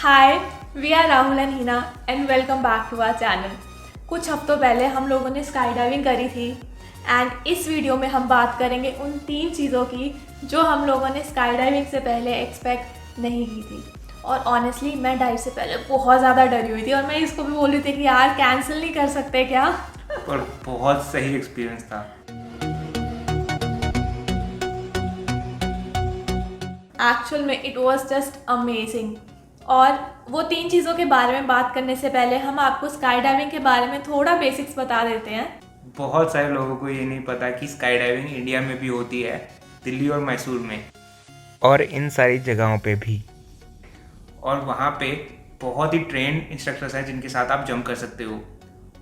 Hi, we are Rahul and Hina and welcome back to our channel. कुछ हफ्तों पहले हम लोगों ने स्काई डाइविंग करी थी एंड इस वीडियो में हम बात करेंगे उन 3 चीज़ों की जो हम लोगों ने स्काई डाइविंग से पहले एक्सपेक्ट नहीं की थी। और ऑनेस्टली मैं डाइव से पहले बहुत ज़्यादा डरी हुई थी और मैं इसको भी बोल रही थी कि यार कैंसिल नहीं कर सकते क्या। और बहुत सही एक्सपीरियंस था। एक्चुअल में इट वॉज जस्ट अमेजिंग। और वो 3 चीज़ों के बारे में बात करने से पहले हम आपको स्काई डाइविंग के बारे में थोड़ा बेसिक्स बता देते हैं। बहुत सारे लोगों को ये नहीं पता कि स्काई डाइविंग इंडिया में भी होती है, दिल्ली और मैसूर में, और इन सारी जगहों पे भी। और वहाँ पे बहुत ही ट्रेंड इंस्ट्रक्टर्स हैं जिनके साथ आप जंप कर सकते हो।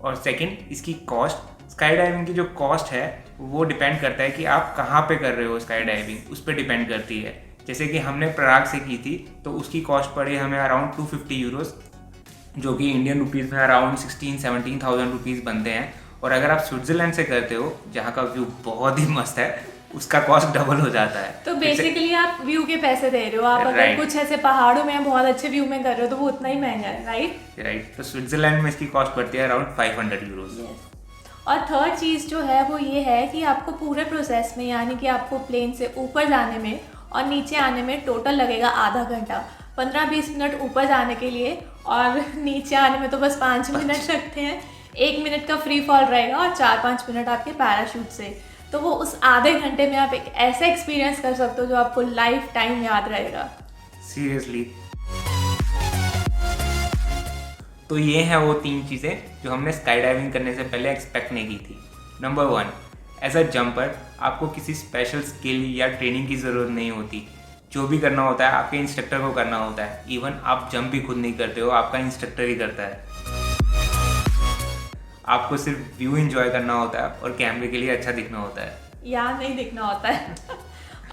और सेकंड, इसकी कॉस्ट, स्काई डाइविंग की जो कॉस्ट है वो डिपेंड करता है कि आप कहाँ पे कर रहे हो स्काई डाइविंग, उस पर डिपेंड करती है। जैसे कि हमने प्रयाग से की थी तो उसकी कॉस्ट पड़ी हमें अराउंड 250 यूरोस, जो कि इंडियन रुपीज़ में अराउंड 16-17,000 रुपीज़ बनते हैं। और अगर आप स्विट्ज़रलैंड से करते हो जहाँ का व्यू बहुत ही मस्त है, उसका कॉस्ट डबल हो जाता है। तो बेसिकली आप व्यू के पैसे दे रहे हो। आप अगर कुछ ऐसे पहाड़ों में बहुत अच्छे व्यू में कर रहे हो तो वो उतना ही महंगा है, राइट। तो स्विट्ज़रलैंड में इसकी कॉस्ट पड़ती है अराउंड 500 यूरोज। और थर्ड चीज़ जो है वो ये है कि आपको पूरे प्रोसेस में, यानी कि आपको प्लेन से ऊपर जाने में और नीचे आने में टोटल लगेगा आधा घंटा। 15-20 मिनट ऊपर जाने के लिए और नीचे आने में तो बस 5 मिनट रखते हैं। 1 मिनट का फ्री फॉल रहेगा और 4-5 मिनट आपके पैराशूट से। तो वो उस आधे घंटे में आप एक ऐसा एक्सपीरियंस कर सकते हो जो आपको लाइफ टाइम याद रहेगा। सीरियसली। तो ये हैं वो 3 चीज़ें जो हमने स्काई डाइविंग करने से पहले एक्सपेक्ट नहीं की थी। नंबर 1, एज अ जंपर आपको किसी स्पेशल स्किल या ट्रेनिंग की ज़रूरत नहीं होती। जो भी करना होता है आपके इंस्ट्रक्टर को करना होता है। इवन आप जंप भी खुद नहीं करते हो, आपका इंस्ट्रक्टर ही करता है। आपको सिर्फ व्यू एंजॉय करना होता है और कैमरे के लिए अच्छा दिखना होता है, या नहीं दिखना होता है।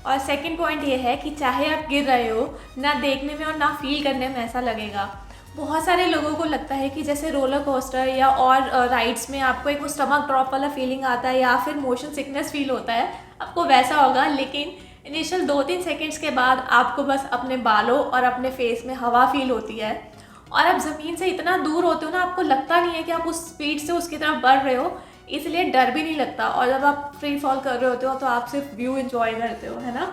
और सेकंड पॉइंट ये है कि चाहे आप गिर रहे हो, ना देखने में और ना फील करने में ऐसा लगेगा। बहुत सारे लोगों को लगता है कि जैसे रोलर कोस्टर या और राइड्स में आपको एक वो स्टमक ड्रॉप वाला फीलिंग आता है या फिर मोशन सिकनेस फील होता है, आपको वैसा होगा। लेकिन इनिशियल 2-3 सेकेंड्स के बाद आपको बस अपने बालों और अपने फेस में हवा फील होती है और आप ज़मीन से इतना दूर होते हो ना, आपको लगता नहीं है कि आप उस स्पीड से उसकी तरफ बढ़ रहे हो, इसलिए डर भी नहीं लगता। और जब आप फ्री फॉल कर रहे होते हो तो आप सिर्फ व्यू एंजॉय करते हो, है ना।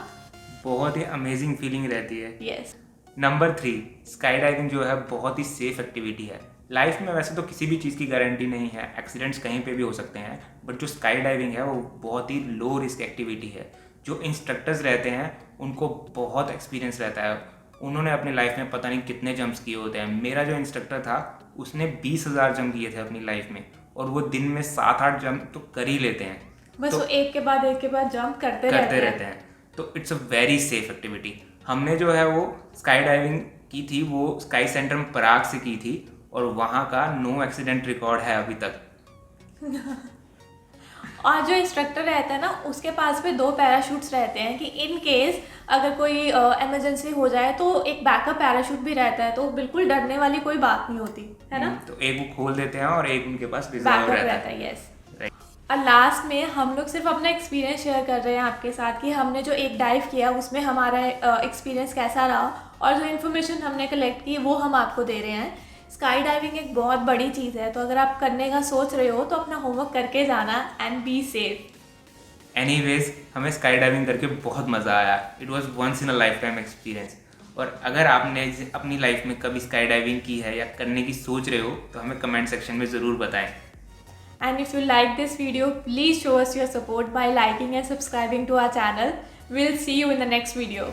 बहुत ही अमेजिंग फीलिंग रहती है। यस। नंबर 3, स्काई डाइविंग जो है बहुत ही सेफ एक्टिविटी है। लाइफ में वैसे तो किसी भी चीज़ की गारंटी नहीं है, एक्सीडेंट्स कहीं पे भी हो सकते हैं, बट जो स्काई डाइविंग है वो बहुत ही लो रिस्क एक्टिविटी है। जो इंस्ट्रक्टर्स रहते हैं उनको बहुत एक्सपीरियंस रहता है। उन्होंने अपनी लाइफ में पता नहीं कितने जंप्स किए होते हैं। मेरा जो इंस्ट्रक्टर था उसने 20,000 जंप किए थे अपनी लाइफ में, और वो दिन में 7-8 जंप तो कर ही लेते हैं। बस तो वो एक के बाद जंप करते रहते हैं। तो it's a very safe activity. हमने जो है वो स्काई डाइविंग की थी, वो स्काई सेंटर में प्रयाग से की थी, और वहाँ का नो एक्सीडेंट रिकॉर्ड है अभी तक। और जो इंस्ट्रक्टर रहता है ना, उसके पास भी 2 पैराशूट्स रहते हैं कि इन केस अगर कोई इमरजेंसी हो जाए तो एक बैकअप पैराशूट भी रहता है। तो बिल्कुल डरने वाली कोई बात नहीं होती है ना। तो एक वो खोल देते हैं और एक उनके पास रिजर्व रहता है। यस। और लास्ट में हम लोग सिर्फ अपना एक्सपीरियंस शेयर कर रहे हैं आपके साथ कि हमने जो एक डाइव किया उसमें हमारा एक्सपीरियंस कैसा रहा, और जो इन्फॉर्मेशन हमने कलेक्ट की वो हम आपको दे रहे हैं। स्काई डाइविंग एक बहुत बड़ी चीज़ है, तो अगर आप करने का सोच रहे हो तो अपना होमवर्क करके जाना एंड बी सेफ। एनीवेज, हमें स्काई डाइविंग करके बहुत मज़ा आया। It was once in a lifetime experience. और अगर आपने अपनी लाइफ में कभी स्काई डाइविंग की है या करने की सोच रहे हो तो हमें कमेंट सेक्शन में ज़रूर बताएं। And if you like this video, please show us your support by liking and subscribing to our channel. We'll see you in the next video.